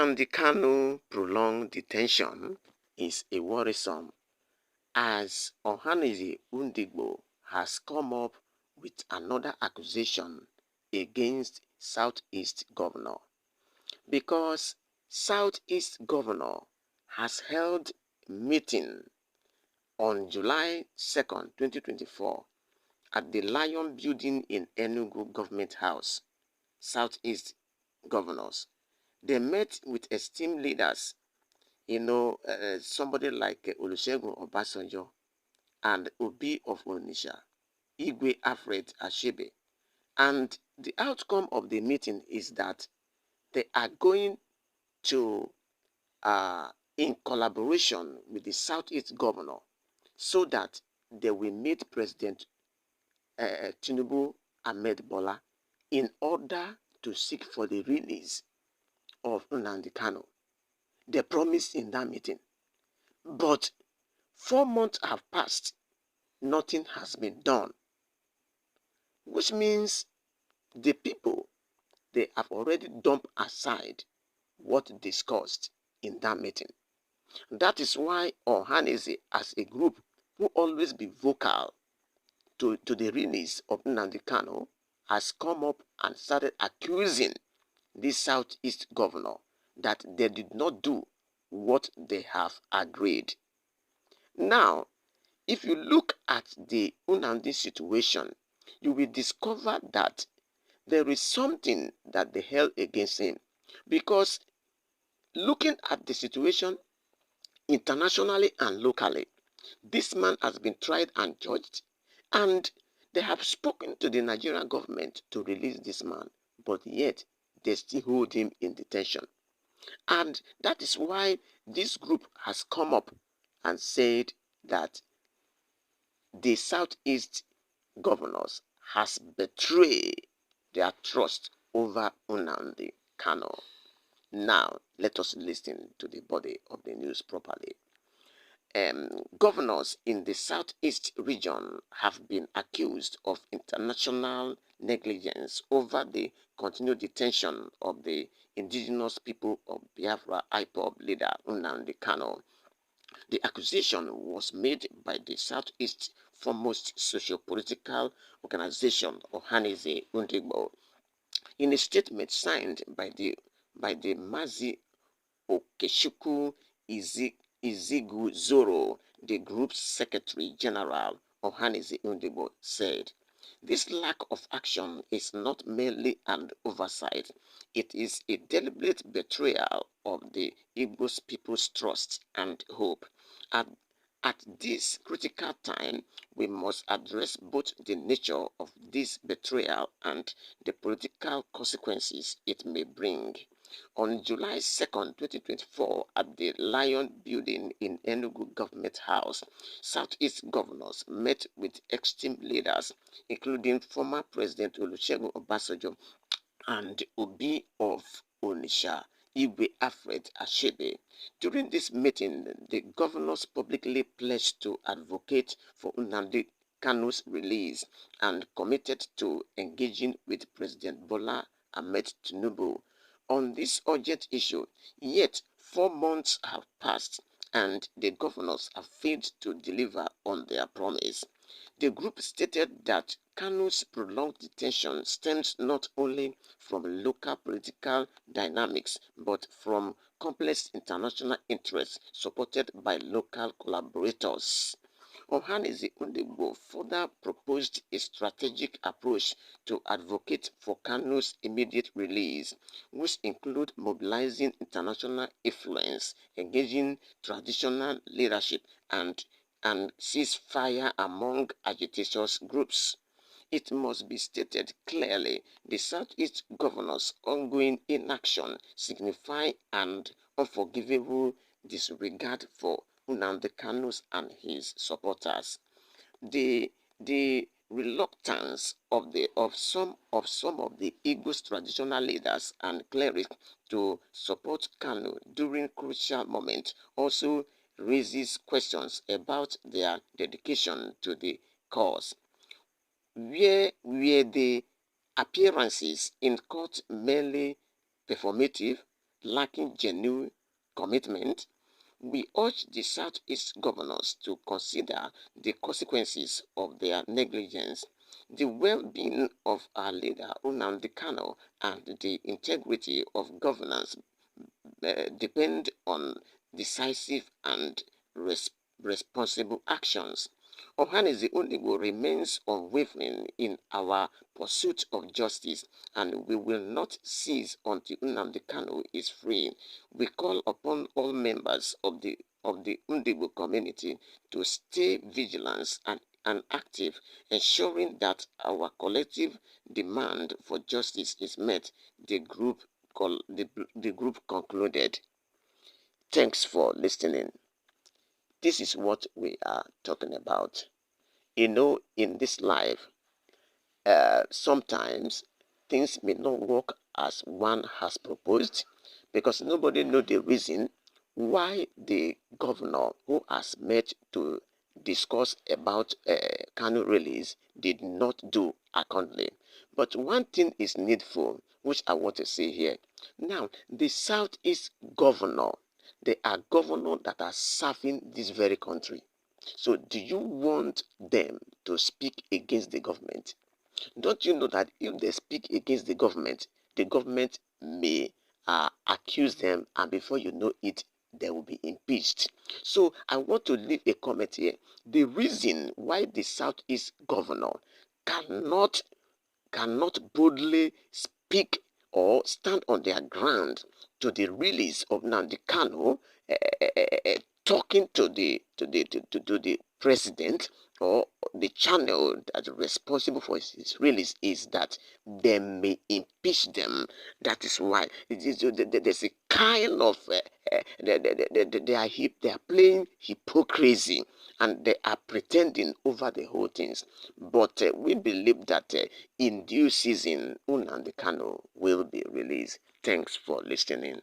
Nnamdi Kanu prolonged detention is a worrisome as Ohanaeze has come up with another accusation against Southeast Governor because Southeast Governor has held meeting on July 2nd, 2024 at the Lion Building in Enugu Government House, Southeast Governors. They met with esteemed leaders, somebody like Olusegun Obasanjo and Obi of Onitsha, Igwe Alfred Ashebe. And the outcome of the meeting is that they are going to, in collaboration with the Southeast Governor, so that they will meet President Tinubu Ahmed Bola in order to seek for the release of Nnamdi Kanu. They promised in that meeting. But 4 months have passed, nothing has been done, which means the people, they have already dumped aside what discussed in that meeting. That is why Ohanaeze, as a group who always be vocal to the release of Nnamdi Kanu, has come up and started accusing this Southeast governor that they did not do what they have agreed. Now, if you look at the Nnamdi situation, you will discover that there is something that they held against him. Because looking at the situation internationally and locally, this man has been tried and judged, and they have spoken to the Nigerian government to release this man, but yet they still hold him in detention. And that is why this group has come up and said that the Southeast governors has betrayed their trust over Nnamdi Kanu. Now, let us listen to the body of the news properly. Governors in the Southeast region have been accused of international negligence over the continued detention of the indigenous people of Biafra Ipob leader Nnamdi Kanu. The accusation was made by the Southeast foremost socio-political organization, Ohanaeze in a statement signed by the Mazi Okechukwu Iziguzoro, the group's Secretary General. Ohanaeze said, "This lack of action is not merely an oversight, it is a deliberate betrayal of the Igbos people's trust and hope. At this critical time, we must address both the nature of this betrayal and the political consequences it may bring." On July 2nd, 2024, at the Lion Building in Enugu Government House, Southeast governors met with esteemed leaders, including former President Olusegun Obasanjo and Obi of Onitsha, Igwe Alfred Ashebe. During this meeting, the governors publicly pledged to advocate for Nnamdi Kanu's release and committed to engaging with President Bola Ahmed Tinubu on this urgent issue. Yet 4 months have passed and the governors have failed to deliver on their promise. The group stated that Kanu's prolonged detention stems not only from local political dynamics but from complex international interests supported by local collaborators. Ohanaeze further proposed a strategic approach to advocate for Kanu's immediate release, which include mobilizing international influence, engaging traditional leadership, and ceasefire among agitator's groups. It must be stated clearly, the Southeast governors' ongoing inaction signify an unforgivable disregard for Nnamdi Kanu and his supporters. The reluctance of some of the Igbos traditional leaders and clerics to support Kanu during crucial moments also raises questions about their dedication to the cause. Where were the appearances in court merely performative, lacking genuine commitment, we urge the Southeast governors to consider the consequences of their negligence. The well-being of our leader, Nnamdi Kanu, and the integrity of governance depend on decisive and responsible actions. Ohanaeze Ndigbo remains unwavering in our pursuit of justice, and we will not cease until Nnamdi Kanu is free. We call upon all members of the Ndigbo community to stay vigilant and active, ensuring that our collective demand for justice is met. The group the group concluded. Thanks for listening. This is what we are talking about. You know, in this life, sometimes things may not work as one has proposed because nobody knows the reason why the governor who has met to discuss about Kanu release did not do accordingly. But one thing is needful, which I want to say here. Now, the Southeast governor, they are governors that are serving this very country. So, do you want them to speak against the government? Don't you know that if they speak against the government may accuse them, and before you know it, they will be impeached. So I want to leave a comment here. The reason why the Southeast governor cannot boldly speak or stand on their ground to the release of Nnamdi Kanu, talking to the president or the channel that is responsible for his release is that they may impeach them. That is why there's a kind of they are playing hypocrisy and they are pretending over the whole things. But we believe that in due season, Nnamdi Kanu will be released. Thanks for listening.